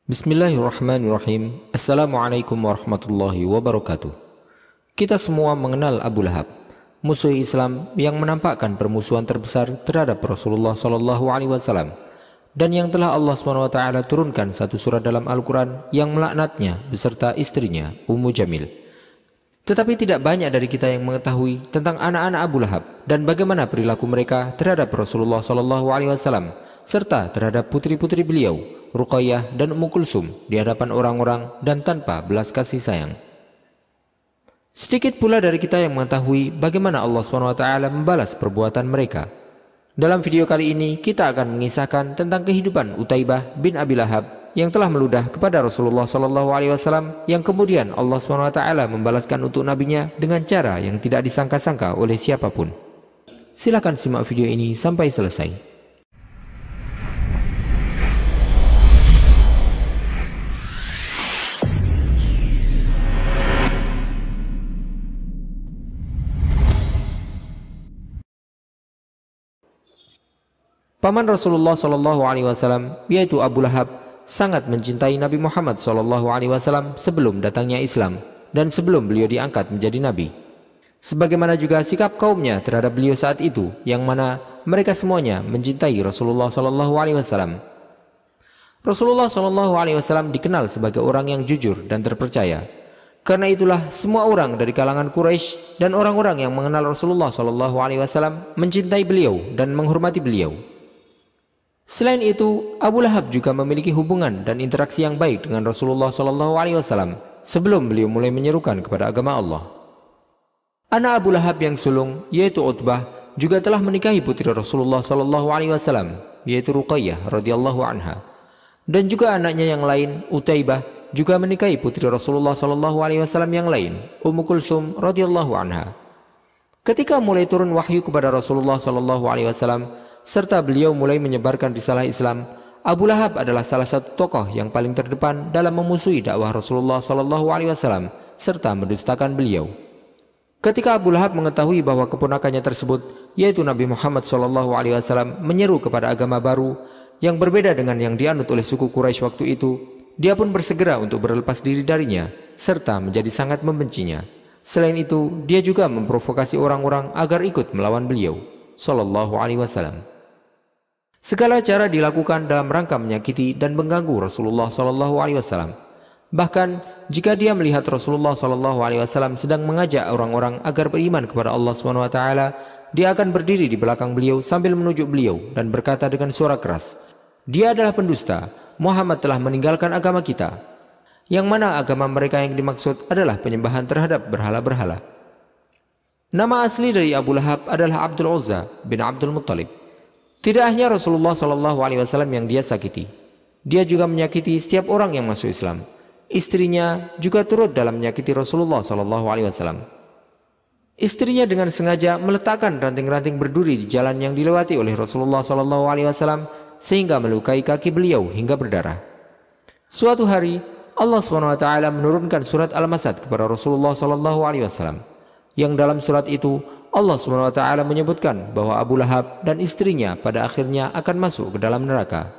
Bismillahirrahmanirrahim. Assalamualaikum warahmatullahi wabarakatuh. Kita semua mengenal Abu Lahab, musuh Islam yang menampakkan permusuhan terbesar terhadap Rasulullah SAW, dan yang telah Allah SWT turunkan satu surat dalam Al-Quran yang melaknatnya beserta istrinya Ummu Jamil. Tetapi tidak banyak dari kita yang mengetahui tentang anak-anak Abu Lahab dan bagaimana perilaku mereka terhadap Rasulullah SAW serta terhadap putri-putri beliau, Ruqayyah dan Ummu Kulsum, di hadapan orang-orang dan tanpa belas kasih sayang. Sedikit pula dari kita yang mengetahui bagaimana Allah SWT membalas perbuatan mereka. Dalam video kali ini kita akan mengisahkan tentang kehidupan Utaibah bin Abi Lahab yang telah meludah kepada Rasulullah SAW, yang kemudian Allah SWT membalaskan untuk nabinya dengan cara yang tidak disangka-sangka oleh siapapun. Silakan simak video ini sampai selesai. Paman Rasulullah SAW, yaitu Abu Lahab, sangat mencintai Nabi Muhammad SAW sebelum datangnya Islam dan sebelum beliau diangkat menjadi Nabi. Sebagaimana juga sikap kaumnya terhadap beliau saat itu, yang mana mereka semuanya mencintai Rasulullah SAW. Rasulullah SAW dikenal sebagai orang yang jujur dan terpercaya. Karena itulah semua orang dari kalangan Quraisy dan orang-orang yang mengenal Rasulullah SAW mencintai beliau dan menghormati beliau. Selain itu, Abu Lahab juga memiliki hubungan dan interaksi yang baik dengan Rasulullah SAW sebelum beliau mulai menyerukan kepada agama Allah. Anak Abu Lahab yang sulung, yaitu Utbah, juga telah menikahi putri Rasulullah SAW, yaitu Ruqayyah radhiyallahu anha. Dan juga anaknya yang lain, Utaibah, juga menikahi putri Rasulullah SAW yang lain, Ummu Kulsum radhiyallahu anha. Ketika mulai turun wahyu kepada Rasulullah SAW, serta beliau mulai menyebarkan risalah Islam, Abu Lahab adalah salah satu tokoh yang paling terdepan dalam memusuhi dakwah Rasulullah SAW serta mendustakan beliau. Ketika Abu Lahab mengetahui bahwa keponakannya tersebut, yaitu Nabi Muhammad SAW, menyeru kepada agama baru yang berbeda dengan yang dianut oleh suku Quraisy waktu itu, dia pun bersegera untuk berlepas diri darinya serta menjadi sangat membencinya. Selain itu, dia juga memprovokasi orang-orang agar ikut melawan beliau SAW. Segala cara dilakukan dalam rangka menyakiti dan mengganggu Rasulullah SAW. Bahkan jika dia melihat Rasulullah SAW sedang mengajak orang-orang agar beriman kepada Allah SWT, dia akan berdiri di belakang beliau sambil menunjuk beliau dan berkata dengan suara keras, "Dia adalah pendusta. Muhammad telah meninggalkan agama kita." Yang mana agama mereka yang dimaksud adalah penyembahan terhadap berhala-berhala. Nama asli dari Abu Lahab adalah Abdul Uzza bin Abdul Muttalib. Tidak hanya Rasulullah SAW yang dia sakiti, dia juga menyakiti setiap orang yang masuk Islam. Istrinya juga turut dalam menyakiti Rasulullah SAW. Istrinya dengan sengaja meletakkan ranting-ranting berduri di jalan yang dilewati oleh Rasulullah SAW sehingga melukai kaki beliau hingga berdarah. Suatu hari Allah SWT menurunkan surat Al-Masad kepada Rasulullah SAW, yang dalam surat itu Allah SWT menyebutkan bahwa Abu Lahab dan istrinya pada akhirnya akan masuk ke dalam neraka.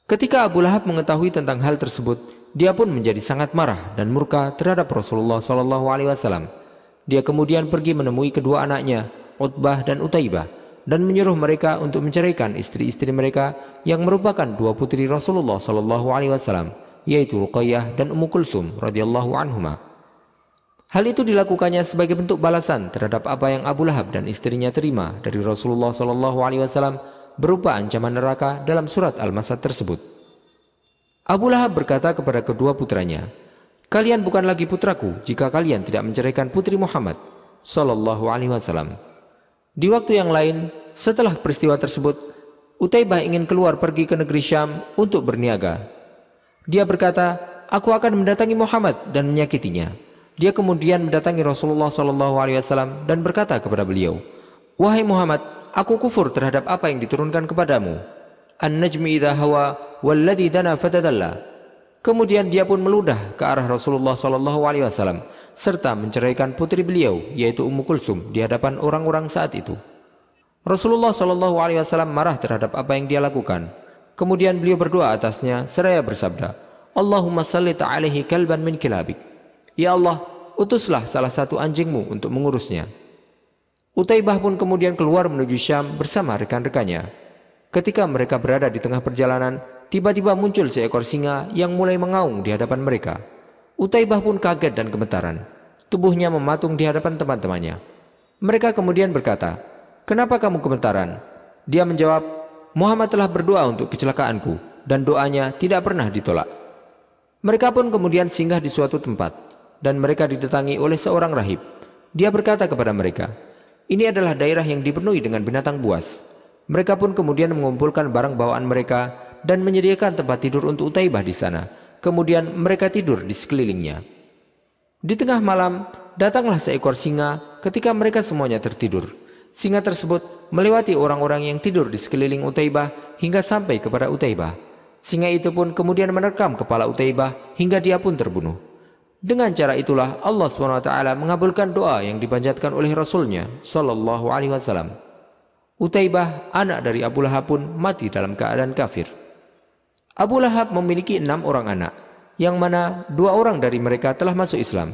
Ketika Abu Lahab mengetahui tentang hal tersebut, dia pun menjadi sangat marah dan murka terhadap Rasulullah SAW. Dia kemudian pergi menemui kedua anaknya, Utbah dan Utaibah, dan menyuruh mereka untuk menceraikan istri-istri mereka yang merupakan dua putri Rasulullah SAW, yaitu Ruqayyah dan Ummu Kulsum radhiyallahu anhuma. Hal itu dilakukannya sebagai bentuk balasan terhadap apa yang Abu Lahab dan istrinya terima dari Rasulullah SAW berupa ancaman neraka dalam surat Al-Masad tersebut. Abu Lahab berkata kepada kedua putranya, "Kalian bukan lagi putraku jika kalian tidak menceraikan putri Muhammad SAW." Di waktu yang lain, setelah peristiwa tersebut, Utaibah ingin keluar pergi ke negeri Syam untuk berniaga. Dia berkata, "Aku akan mendatangi Muhammad dan menyakitinya." Dia kemudian mendatangi Rasulullah SAW dan berkata kepada beliau, "Wahai Muhammad, aku kufur terhadap apa yang diturunkan kepadamu. An-najmi idha hawa walladhi dana fatadalla." Kemudian dia pun meludah ke arah Rasulullah SAW serta menceraikan putri beliau, yaitu Ummu Kulsum, di hadapan orang-orang saat itu. Rasulullah SAW marah terhadap apa yang dia lakukan. Kemudian beliau berdoa atasnya seraya bersabda, Allahumma sallit alaihi kalban min kilabik. Ya Allah, utuslah salah satu anjingmu untuk mengurusnya. Utaibah pun kemudian keluar menuju Syam bersama rekan-rekannya. Ketika mereka berada di tengah perjalanan, tiba-tiba muncul seekor singa yang mulai mengaum di hadapan mereka. Utaibah pun kaget dan gemetaran. Tubuhnya mematung di hadapan teman-temannya. Mereka kemudian berkata, "Kenapa kamu gemetaran?" Dia menjawab, "Muhammad telah berdoa untuk kecelakaanku dan doanya tidak pernah ditolak." Mereka pun kemudian singgah di suatu tempat dan mereka didatangi oleh seorang rahib. Dia berkata kepada mereka, "Ini adalah daerah yang dipenuhi dengan binatang buas." Mereka pun kemudian mengumpulkan barang bawaan mereka dan menyediakan tempat tidur untuk Utaibah di sana. Kemudian mereka tidur di sekelilingnya. Di tengah malam, datanglah seekor singa ketika mereka semuanya tertidur. Singa tersebut melewati orang-orang yang tidur di sekeliling Utaibah hingga sampai kepada Utaibah. Singa itu pun kemudian menerkam kepala Utaibah hingga dia pun terbunuh. Dengan cara itulah Allah SWT mengabulkan doa yang dipanjatkan oleh Rasulnya Sallallahu Alaihi Wasallam. Utaibah, anak dari Abu Lahab pun mati dalam keadaan kafir. Abu Lahab memiliki 6 orang anak, yang mana 2 orang dari mereka telah masuk Islam.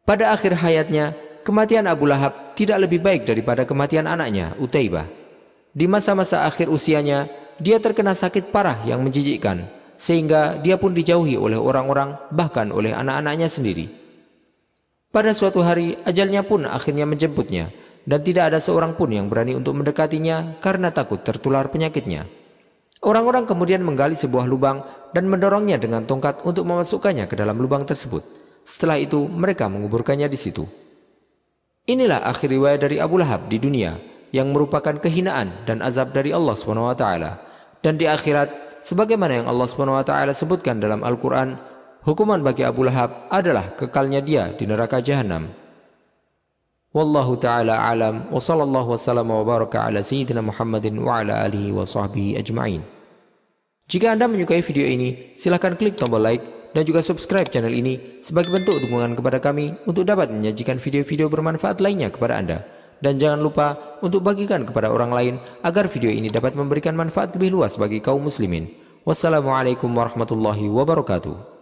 Pada akhir hayatnya, kematian Abu Lahab tidak lebih baik daripada kematian anaknya, Utaibah. Di masa-masa akhir usianya, dia terkena sakit parah yang menjijikkan, sehingga dia pun dijauhi oleh orang-orang, bahkan oleh anak-anaknya sendiri. Pada suatu hari, ajalnya pun akhirnya menjemputnya, dan tidak ada seorang pun yang berani untuk mendekatinya karena takut tertular penyakitnya. Orang-orang kemudian menggali sebuah lubang dan mendorongnya dengan tongkat untuk memasukkannya ke dalam lubang tersebut. Setelah itu mereka menguburkannya di situ. Inilah akhir riwayat dari Abu Lahab di dunia, yang merupakan kehinaan dan azab dari Allah SWT. Dan di akhirat, sebagaimana yang Allah SWT sebutkan dalam Al-Quran, hukuman bagi Abu Lahab adalah kekalnya dia di neraka Jahannam. Wallahu ta'ala alam, wa sallallahu wasallam wa baraka ala sayyidina Muhammadin wa ala alihi wa sahbihi ajma'in. Jika Anda menyukai video ini, silahkan klik tombol like dan juga subscribe channel ini sebagai bentuk dukungan kepada kami untuk dapat menyajikan video-video bermanfaat lainnya kepada Anda. Dan jangan lupa untuk bagikan kepada orang lain agar video ini dapat memberikan manfaat lebih luas bagi kaum muslimin. Wassalamualaikum warahmatullahi wabarakatuh.